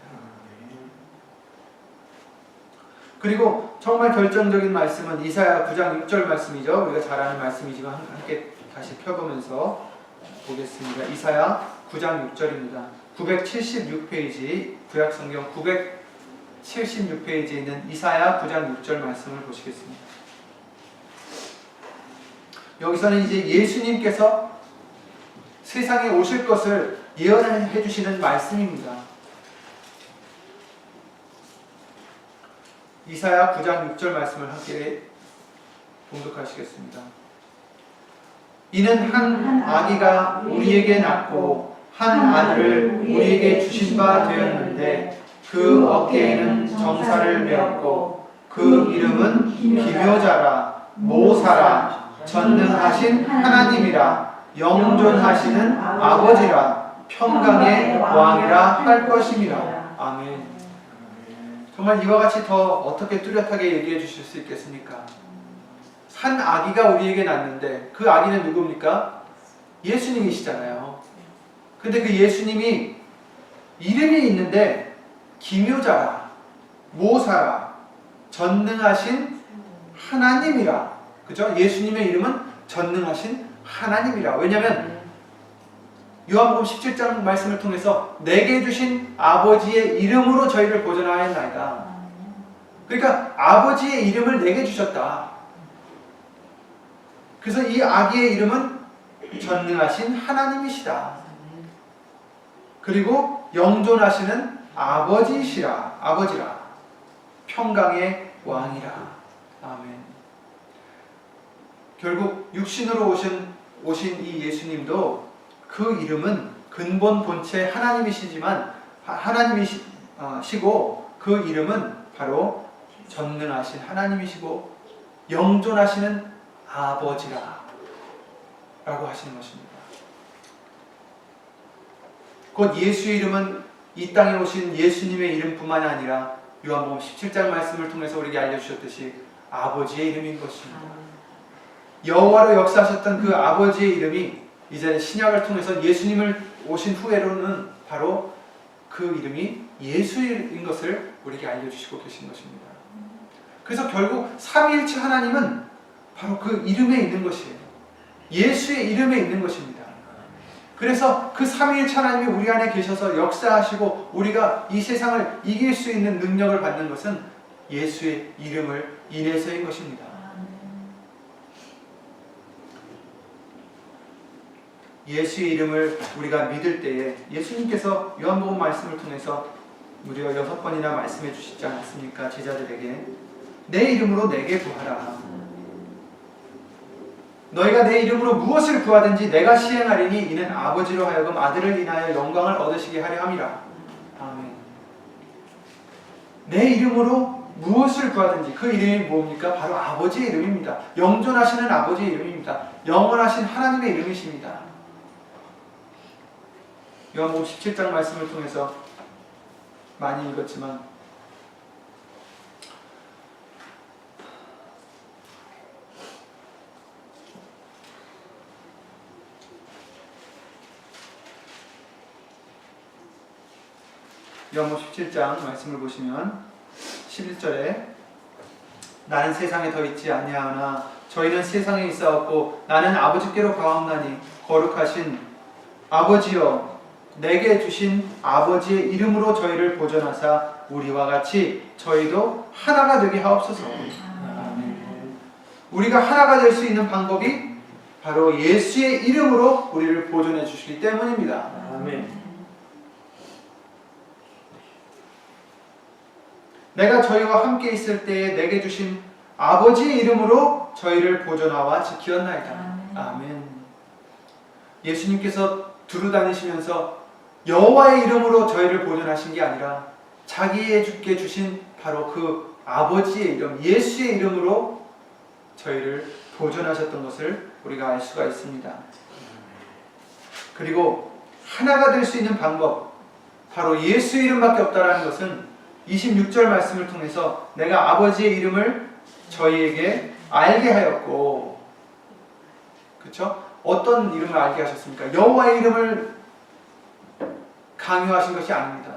그리고 정말 결정적인 말씀은 이사야 9장 6절 말씀이죠. 우리가 잘 아는 말씀이지만 함께 다시 펴보면서 보겠습니다. 이사야 9장 6절입니다. 976페이지, 구약성경 976페이지에 있는 이사야 9장 6절 말씀을 보시겠습니다. 여기서는 이제 예수님께서 세상에 오실 것을 예언해 주시는 말씀입니다. 이사야 9장 6절 말씀을 함께 봉독하시겠습니다. 이는 한 아기가 우리에게 낳고 한 아들을 우리에게 주신 바 되었는데 그 어깨에는 정사를 메었고 그 이름은 기묘자라 모사라 전능하신 하나님이라 영존하시는 아버지라 평강의 왕이라 할 것임이라. 아멘. 정말 이와 같이 더 어떻게 뚜렷하게 얘기해 주실 수 있겠습니까? 한 아기가 우리에게 낳는데 그 아기는 누굽니까? 예수님이시잖아요. 근데 그 예수님이 이름이 있는데 기묘자라, 모사라, 전능하신 하나님이라. 그죠? 예수님의 이름은 전능하신 하나님이라. 왜냐하면 요한복음 17장 말씀을 통해서 내게 주신 아버지의 이름으로 저희를 보존하였나이다. 그러니까 아버지의 이름을 내게 주셨다. 그래서 이 아기의 이름은 전능하신 하나님이시다. 그리고 영존하시는 아버지라. 평강의 왕이라. 아멘. 결국 육신으로 오신 이 예수님도 그 이름은 근본 본체 하나님이시고 그 이름은 바로 전능하신 하나님이시고 영존하시는 아버지라 라고 하시는 것입니다. 곧 예수의 이름은 이 땅에 오신 예수님의 이름뿐만 아니라 요한복음 17장 말씀을 통해서 우리에게 알려주셨듯이 아버지의 이름인 것입니다. 여호와로 역사하셨던 그 아버지의 이름이 이제 신약을 통해서 예수님을 오신 후에로는 바로 그 이름이 예수인 것을 우리에게 알려주시고 계신 것입니다. 그래서 결국 삼위일체 하나님은 바로 그 이름에 있는 것이에요. 예수의 이름에 있는 것입니다. 그래서 그 삼위일체 하나님이 우리 안에 계셔서 역사하시고 우리가 이 세상을 이길 수 있는 능력을 받는 것은 예수의 이름을 인해서인 것입니다. 예수의 이름을 우리가 믿을 때에 예수님께서 요한복음 말씀을 통해서 무려 6번이나 말씀해 주시지 않았습니까? 제자들에게 내 이름으로 내게 구하라. 너희가 내 이름으로 무엇을 구하든지 내가 시행하리니 이는 아버지로 하여금 아들을 인하여 영광을 얻으시게 하려 함이라. 아멘. 내 이름으로 무엇을 구하든지 그 이름이 뭡니까? 바로 아버지의 이름입니다. 영존하시는 아버지의 이름입니다. 영원하신 하나님의 이름이십니다. 요한복음 17장 말씀을 통해서 많이 읽었지만 요한복음 17장 말씀을 보시면 11절에 나는 세상에 더 있지 아니하나 저희는 세상에 있사옵고 나는 아버지께로 가옵나니 거룩하신 아버지여 내게 주신 아버지의 이름으로 저희를 보존하사 우리와 같이 저희도 하나가 되게 하옵소서. 우리가 하나가 될 수 있는 방법이 바로 예수의 이름으로 우리를 보존해 주시기 때문입니다. 아멘. 내가 저희와 함께 있을 때에 내게 주신 아버지의 이름으로 저희를 보존하와 지키었나이다. 아멘. 예수님께서 두루 다니시면서 여호와의 이름으로 저희를 보존하신 게 아니라 자기에게 주신 바로 그 아버지의 이름, 예수의 이름으로 저희를 보존하셨던 것을 우리가 알 수가 있습니다. 그리고 하나가 될 수 있는 방법, 바로 예수의 이름밖에 없다라는 것은 26절 말씀을 통해서 내가 아버지의 이름을 저희에게 알게 하였고, 그렇죠? 어떤 이름을 알게 하셨습니까? 여호와의 이름을 강요하신 것이 아닙니다.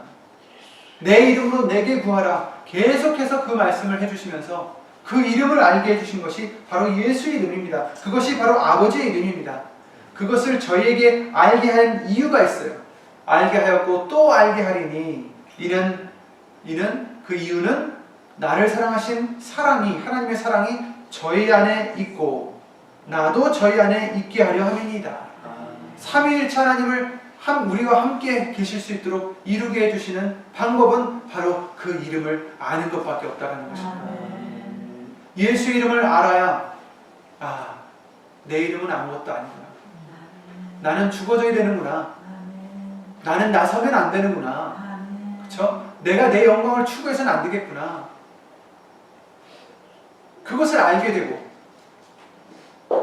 내 이름으로 내게 구하라. 계속해서 그 말씀을 해주시면서 그 이름을 알게 해주신 것이 바로 예수의 이름입니다. 그것이 바로 아버지의 이름입니다. 그것을 저희에게 알게 한 이유가 있어요. 알게 하였고 또 알게 하리니 이는 그 이유는 나를 사랑하신 사랑이, 하나님의 사랑이 저희 안에 있고 나도 저희 안에 있게 하려 함이니이다. 삼위일체 하나님을 우리와 함께 계실 수 있도록 이루게 해주시는 방법은 바로 그 이름을 아는 것밖에 없다는 것입니다. 예수 이름을 알아야 내 이름은 아무것도 아니구나. 나는 죽어져야 되는구나. 나는 나서면 안 되는구나. 그렇죠? 내가 내 영광을 추구해서는 안 되겠구나. 그것을 알게 되고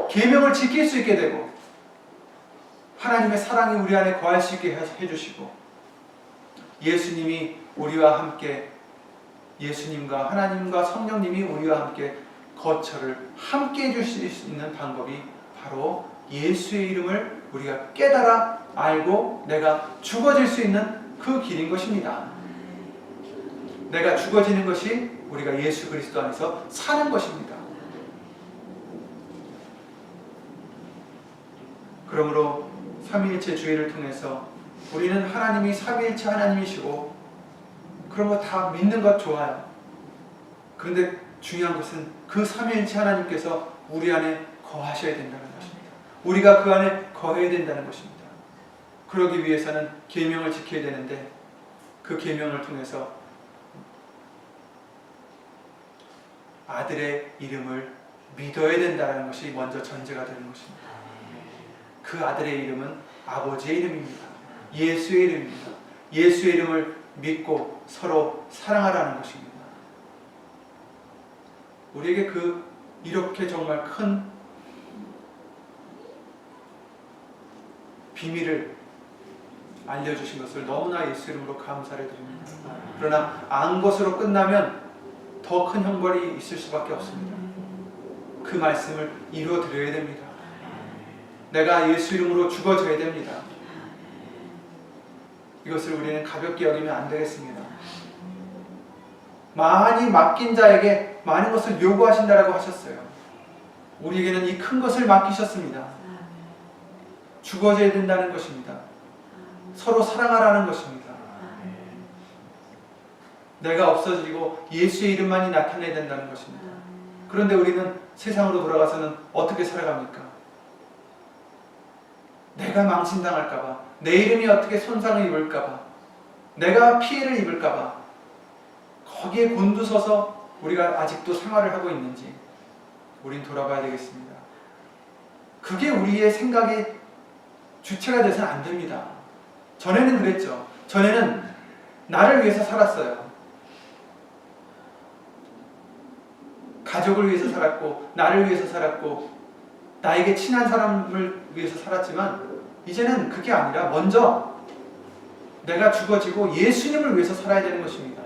계명을 지킬 수 있게 되고 하나님의 사랑이 우리 안에 거할 수 있게 해주시고 예수님이 우리와 함께 예수님과 하나님과 성령님이 우리와 함께 거처를 함께 해줄 수 있는 방법이 바로 예수의 이름을 우리가 깨달아 알고 내가 죽어질 수 있는 그 길인 것입니다. 내가 죽어지는 것이 우리가 예수 그리스도 안에서 사는 것입니다. 그러므로 삼위일체 주의를 통해서 우리는 하나님이 삼위일체 하나님이시고 그런 거 다 믿는 것 좋아요. 그런데 중요한 것은 그 삼위일체 하나님께서 우리 안에 거하셔야 된다는 것입니다. 우리가 그 안에 거해야 된다는 것입니다. 그러기 위해서는 계명을 지켜야 되는데 그 계명을 통해서 아들의 이름을 믿어야 된다는 것이 먼저 전제가 되는 것입니다. 그 아들의 이름은 아버지의 이름입니다. 예수의 이름입니다. 예수의 이름을 믿고 서로 사랑하라는 것입니다. 우리에게 이렇게 정말 큰 비밀을 알려주신 것을 너무나 예수 이름으로 감사를 드립니다. 그러나 안 것으로 끝나면 더 큰 형벌이 있을 수밖에 없습니다. 그 말씀을 이루어드려야 됩니다. 내가 예수 이름으로 죽어져야 됩니다. 이것을 우리는 가볍게 여기면 안 되겠습니다. 많이 맡긴 자에게 많은 것을 요구하신다라고 하셨어요. 우리에게는 이 큰 것을 맡기셨습니다. 죽어져야 된다는 것입니다. 서로 사랑하라는 것입니다. 내가 없어지고 예수의 이름만이 나타내야 된다는 것입니다. 그런데 우리는 세상으로 돌아가서는 어떻게 살아갑니까? 내가 망신당할까봐, 내 이름이 어떻게 손상을 입을까봐, 내가 피해를 입을까봐 거기에 곤두서서 우리가 아직도 생활을 하고 있는지 우린 돌아봐야 되겠습니다. 그게 우리의 생각의 주체가 돼서는 안 됩니다. 전에는 그랬죠. 전에는 나를 위해서 살았어요. 가족을 위해서 살았고 나를 위해서 살았고 나에게 친한 사람을 위해서 살았지만 이제는 그게 아니라 먼저 내가 죽어지고 예수님을 위해서 살아야 되는 것입니다.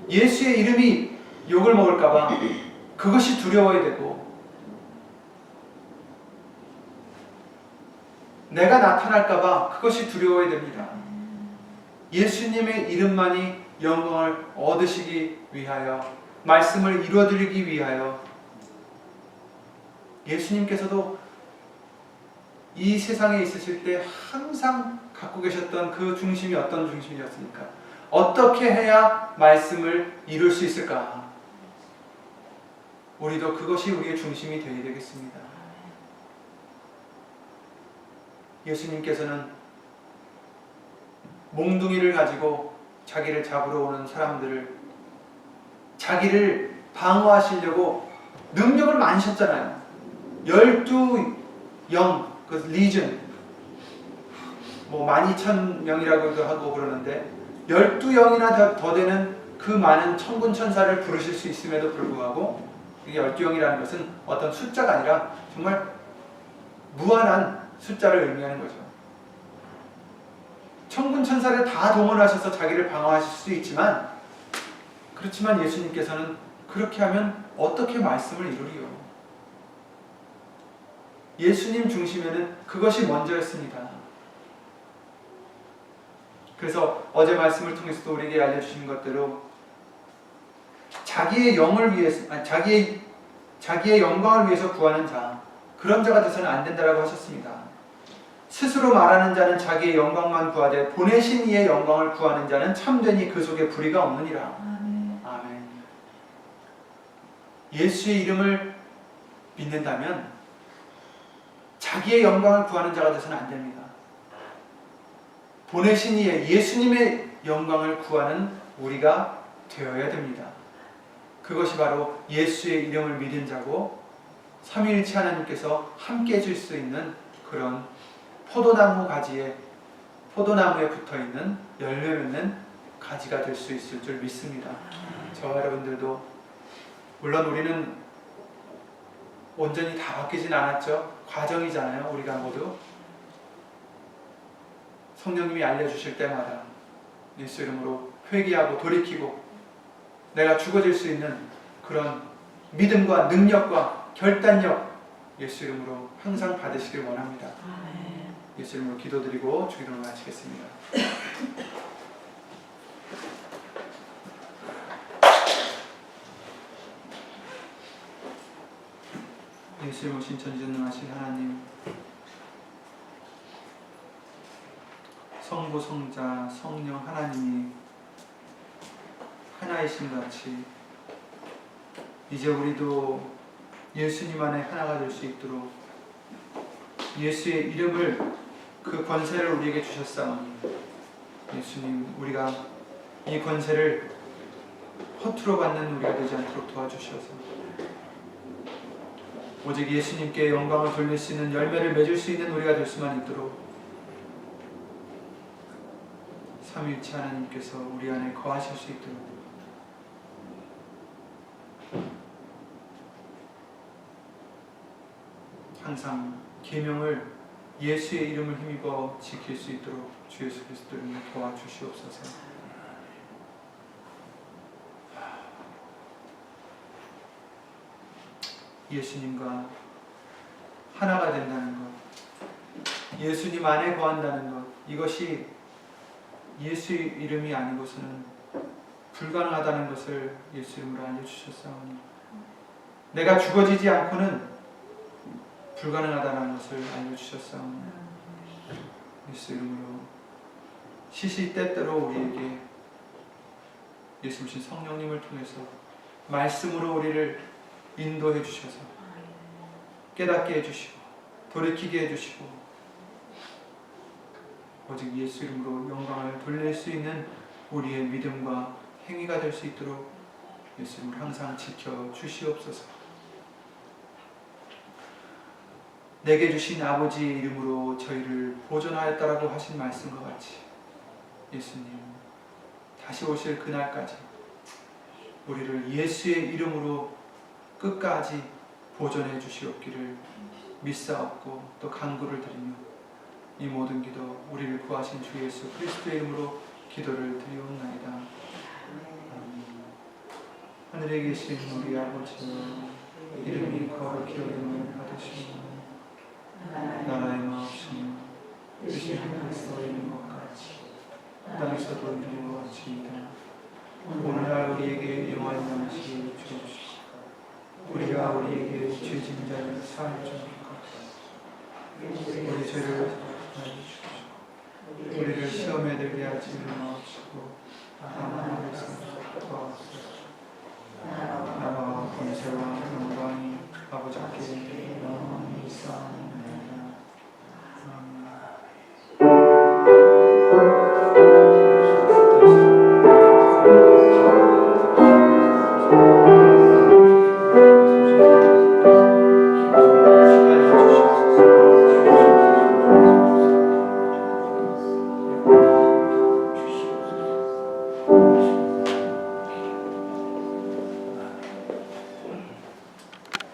예수의 이름이 욕을 먹을까봐 그것이 두려워야 되고 내가 나타날까봐 그것이 두려워야 됩니다. 예수님의 이름만이 영광을 얻으시기 위하여 말씀을 이루어드리기 위하여 예수님께서도 이 세상에 있으실 때 항상 갖고 계셨던 그 중심이 어떤 중심이었습니까? 어떻게 해야 말씀을 이룰 수 있을까? 우리도 그것이 우리의 중심이 되어야 되겠습니다. 예수님께서는 몽둥이를 가지고 자기를 잡으러 오는 사람들을 자기를 방어하시려고 능력을 많이 셨잖아요. 12영, 그 리전, 12,000명이라고도 하고 그러는데 12영이나 더 되는 그 많은 천군 천사를 부르실 수 있음에도 불구하고 이게 12영이라는 것은 어떤 숫자가 아니라 정말 무한한 숫자를 의미하는 거죠. 천군 천사를 다 동원하셔서 자기를 방어하실 수 있지만 그렇지만 예수님께서는 그렇게 하면 어떻게 말씀을 이루리요? 예수님 중심에는 그것이 먼저였습니다. 그래서 어제 말씀을 통해서도 우리에게 알려주신 것대로 자기의 영을 위해서, 자기의 영광을 위해서 구하는 자, 그런 자가 돼서는 안 된다라고 하셨습니다. 스스로 말하는 자는 자기의 영광만 구하되 보내신 이의 영광을 구하는 자는 참되니 그 속에 불의가 없느니라. 아멘. 예수의 이름을 믿는다면 자기의 영광을 구하는 자가 돼서는 안 됩니다. 보내신 이의 예수님의 영광을 구하는 우리가 되어야 됩니다. 그것이 바로 예수의 이름을 믿은 자고 삼위일체 하나님께서 함께 해줄 수 있는 그런 포도나무 가지에 포도나무에 붙어있는 열매 맺는 가지가 될 수 있을 줄 믿습니다. 저와 여러분들도 물론 우리는 온전히 다 바뀌진 않았죠. 과정이잖아요. 우리가 모두 성령님이 알려주실 때마다 예수 이름으로 회개하고 돌이키고 내가 죽어질 수 있는 그런 믿음과 능력과 결단력 예수 이름으로 항상 받으시길 원합니다. 예수 이름으로 기도드리고 주기도를 마치겠습니다. 예수 이름으로 신천지전능하신 하나님, 성부 성자 성령 하나님이 하나이신 같이 이제 우리도 예수님 안에 하나가 될 수 있도록 예수의 이름을 그 권세를 우리에게 주셨사오니 예수님, 우리가 이 권세를 허투루 받는 우리가 되지 않도록 도와주셔서 오직 예수님께 영광을 돌릴 수 있는 열매를 맺을 수 있는 우리가 될 수만 있도록 삼위일체 하나님께서 우리 안에 거하실 수 있도록 항상 계명을 예수의 이름을 힘입어 지킬 수 있도록 주 예수 그리스도 이름으로 도와주시옵소서. 예수님과 하나가 된다는 것, 예수님 안에 거한다는 것, 이것이 예수의 이름이 아니고서는 불가능하다는 것을 예수 이름으로 알려주셨사오니 내가 죽어지지 않고는 불가능하다는 것을 알려주셨사오니 예수 이름으로 시시때때로 우리에게 예수님 성령님을 통해서 말씀으로 우리를 인도해 주셔서 깨닫게 해주시고 돌이키게 해주시고 오직 예수 이름으로 영광을 돌릴 수 있는 우리의 믿음과 행위가 될 수 있도록 예수 이름으로 항상 지켜 주시옵소서. 내게 주신 아버지의 이름으로 저희를 보존하였다라고 하신 말씀과 같이 예수님 다시 오실 그날까지 우리를 예수의 이름으로 끝까지 보존해 주시옵기를 믿사옵고 또 간구를 드리며 이 모든 기도 우리를 구하신 주 예수 그리스도의 이름으로 기도를 드리옵나이다. 아멘. 하늘에 계신 우리 아버지, 이름이 거룩히 여김을 받으시고 나라의 마옵시며 뜻이 하늘에서 이룬 것 같이 땅에서도 이루어지이다. 오늘날 우리에게 영원한 양식을 주옵시고 우리가 우리에게 죄진 자를 사하여 주옵소서. 우리 죄를 사하여 주옵소서. 우리를 시험에 들게 하지 마옵시고 다만